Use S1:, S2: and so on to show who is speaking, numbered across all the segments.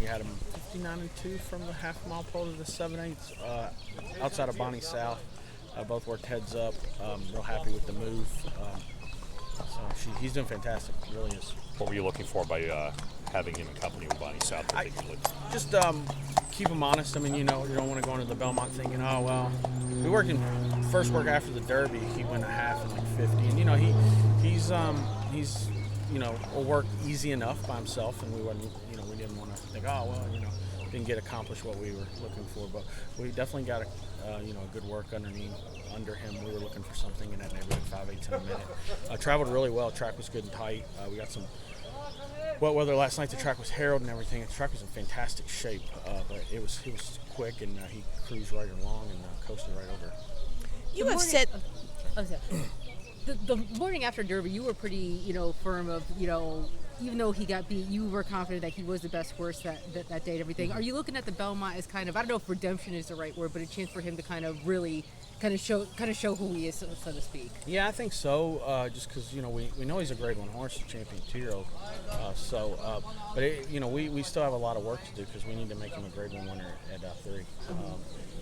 S1: we had him 59-2 from the half-mile pole to the 7/8 outside of Bonny South. Both worked heads up. Real happy with the move. So he's doing fantastic. Really is.
S2: What were you looking for by having him in company with Bonny South particularly?
S1: Just keep him honest. I mean, you don't want to go into the Belmont thinking, oh, well, we worked in first work after the Derby. He went a half in like 50. And, he's will work easy enough by himself. And we didn't want to think, oh, well, didn't get accomplished what we were looking for. But we definitely got a good work under him. We were looking for something in that neighborhood, 5/8 in a minute. Traveled really well. Track was good and tight. We got some wet weather last night. The track was harrowed and everything. The track was in fantastic shape, but it was quick, and he cruised right along and coasted right over.
S3: You have said.
S4: The morning after Derby, you were pretty, firm of, even though he got beat, you were confident that he was the best horse that day and everything. Are you looking at the Belmont as kind of, I don't know if redemption is the right word, but a chance for him to kind of really show who he is, so to speak?
S1: Yeah, I think so. Just because we know he's a Grade 1 horse, a champion 2-year-old. But we still have a lot of work to do because we need to make him a Grade 1 winner at 3.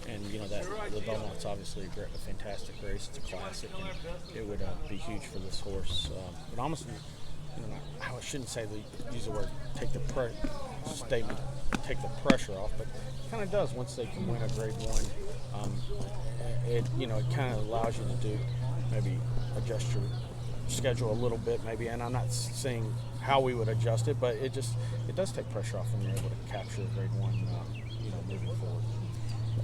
S1: And that the Belmont's obviously a fantastic race. It's a classic, and it would be huge for this horse. But almost, I shouldn't use the word take the pressure off, but it kind of does once they can win a Grade 1. It kind of allows you to do maybe adjust your schedule a little bit, maybe. And I'm not saying how we would adjust it, but it does take pressure off when you're able to capture a Grade 1, moving forward.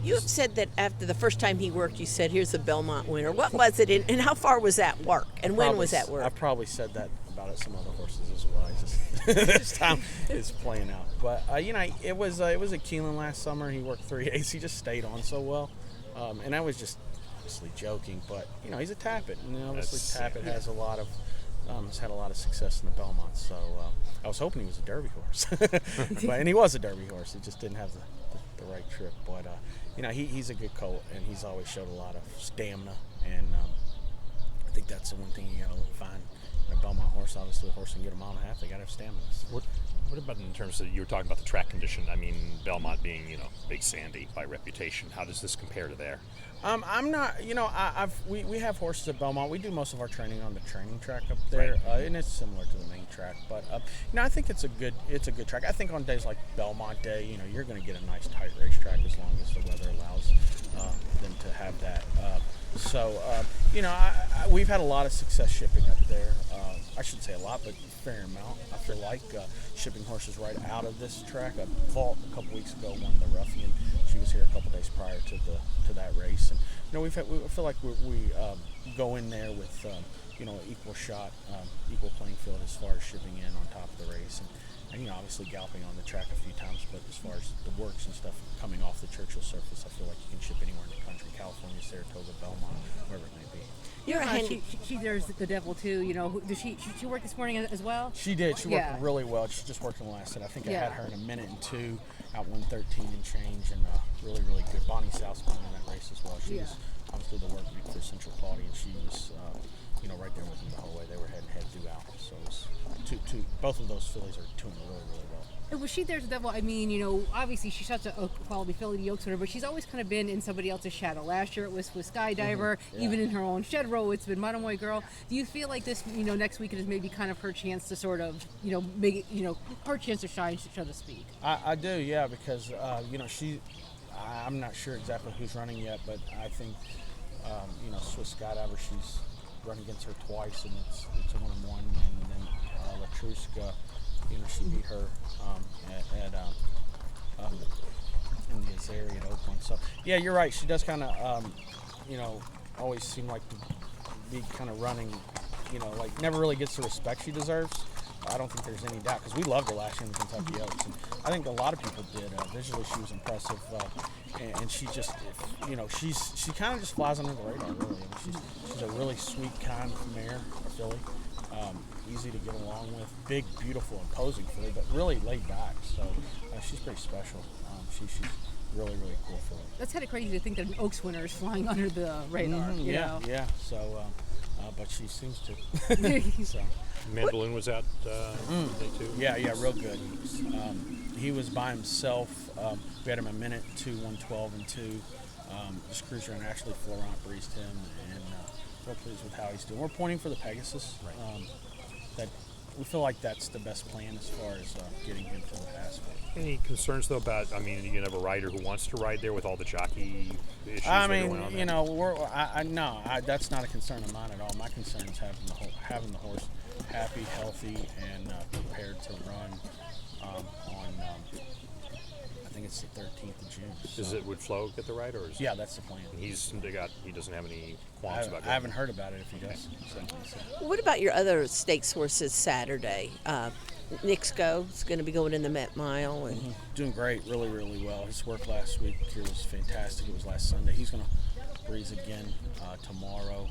S3: You have said that after the first time he worked, you said, here's the Belmont winner. What was it, and how far was that work, and when was that work?
S1: I've probably said that about some other horses as well. This time it's playing out. But, it was at Keelan last summer. He worked 3/8. He just stayed on so well. And I was just obviously joking, but, he's a Tappet. And obviously Tappet has had a lot of success in the Belmont. So I was hoping he was a Derby horse. And he was a Derby horse. He just didn't have the right trip. But, he's a good colt, and he's always showed a lot of stamina. And I think that's the one thing you got to find in a Belmont horse. Obviously, a horse can get a mile and a half. They got to have stamina.
S2: What about in terms of, you were talking about the track condition? I mean, Belmont being, Big Sandy by reputation. How does this compare to there?
S1: I'm not, we have horses at Belmont. We do most of our training on the training track up there, right. And it's similar to the main track. But I think it's a good track. I think on days like Belmont Day, you're going to get a nice tight racetrack as long as the weather allows them to have that. We've had a lot of success shipping up there. I shouldn't say a lot, but a fair amount. I feel like shipping horses right out of this track. Vault a couple weeks ago won the Ruffian. She was here a couple days prior to that race, and we feel like we go in there with equal shot, equal playing field as far as shipping in on top of the race, and obviously galloping on the track a few times. But as far as the works and stuff coming off the Churchill surface, I feel like you can ship anywhere in the country: California, Saratoga, Belmont, wherever it may be.
S4: There's the devil too. Did she work this morning as well?
S1: She did. She worked really well. She just worked in the last set. I think I had her in 1:02, out 1:13 and change, and really, really good. Bonny South's been in that race as well. She was obviously the work week for Central Quality, and she was right there with them the whole way. They were head and head throughout. So it was two. Both of those fillies are doing really, really well.
S4: And was she there as the devil? I mean, obviously she's such a quality filly, the Oaks winner, but she's always kind of been in somebody else's shadow. Last year it was with Skydiver, even in her own shed row, it's been Monomoy Girl. Do you feel like this, next weekend is maybe kind of her chance to sort of, make it, her chance to shine, so to speak?
S1: I do, yeah, because, I'm not sure exactly who's running yet, but I think, Swiss Skydiver, she's run against her twice, and it's a 1-1, and then Latruska, she beat her in the Azari at Oakland. So, yeah, you're right. She does kind of, always seem like to be kind of running, like never really gets the respect she deserves. I don't think there's any doubt, because we loved her last year in the Kentucky Oaks, and I think a lot of people did. Visually, she was impressive, and she just, she kind of just flies under the radar, really. I mean, she's a really sweet, kind mare, filly. Easy to get along with, big, beautiful, imposing filly, but really laid back. So she's pretty special. She's really, really cool filly.
S4: That's kind of crazy to think that an Oaks winner is flying under the radar.
S1: Yeah. So, but she seems to. So.
S2: Mandaloon was out day too.
S1: Yeah, real good. he was by himself. We had him a minute 2, 112 and 2. Just cruised around. Actually, Florent breezed him, and real pleased with how he's doing. We're pointing for the Pegasus.
S2: Right.
S1: That we feel like that's the best plan as far as getting him to the pass.
S2: Any concerns though about? I mean, you can have a rider who wants to ride there with all the jockey issues.
S1: I
S2: that are
S1: mean,
S2: going on
S1: you
S2: there.
S1: know, that's not a concern of mine at all. My concern is having the horse happy, healthy, and prepared to run on. I think it's the 13th of June. So.
S2: Would Flo get the ride, or is
S1: Yeah, that's the plan.
S2: he doesn't have any qualms about
S1: I
S2: going?
S1: haven't heard about it if he does. So.
S3: What about your other stakes horses Saturday? Nixco is going to be going in the Met Mile. And
S1: Doing great, really, really well. His work last week here was fantastic. It was last Sunday. He's going to breeze again tomorrow,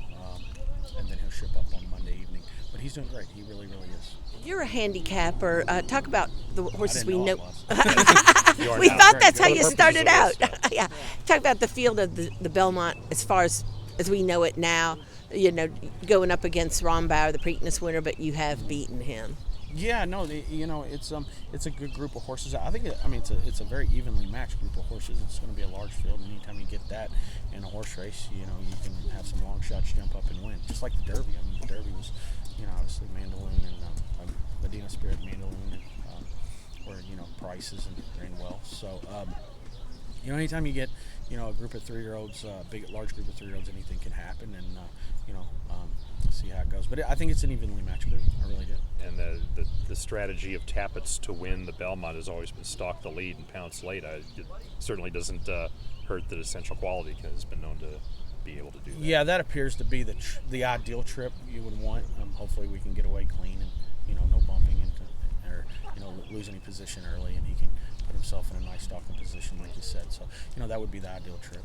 S1: and then he'll ship up on Monday evening. But he's doing great. He really, really is.
S3: You're a handicapper. Talk about the horses
S1: I
S3: we
S1: didn't
S3: know.
S1: know it was.
S2: You are
S3: We
S2: now.
S3: thought that's how
S2: For the
S3: you
S2: purposes
S3: started
S2: of
S3: out.
S2: this,
S3: Yeah. Talk about the field of the Belmont as far as we know it now. You know, going up against Ron Bauer, the Preakness winner, but you have beaten him.
S1: Yeah, no, it's a good group of horses. I think it's a very evenly matched group of horses. It's going to be a large field. Anytime you get that in a horse race, you can have some long shots jump up and win. Just like the Derby. I mean, the Derby was, obviously Mandaloon and Medina Spirit Mandaloon and where prices and ran well. So anytime you get a group of 3-year-olds, large group of 3-year-olds, anything can happen, and see how it goes. But I think it's an evenly matched group. I really do.
S2: And the strategy of Tappets to win the Belmont has always been stalk the lead and pounce late. It certainly doesn't hurt that Essential Quality has been known to be able to do that.
S1: Yeah, that appears to be the ideal trip you would want. Hopefully we can get away clean and no bumping or lose any position early, and he can put himself in a nice stalking position like you said. So that would be the ideal trip.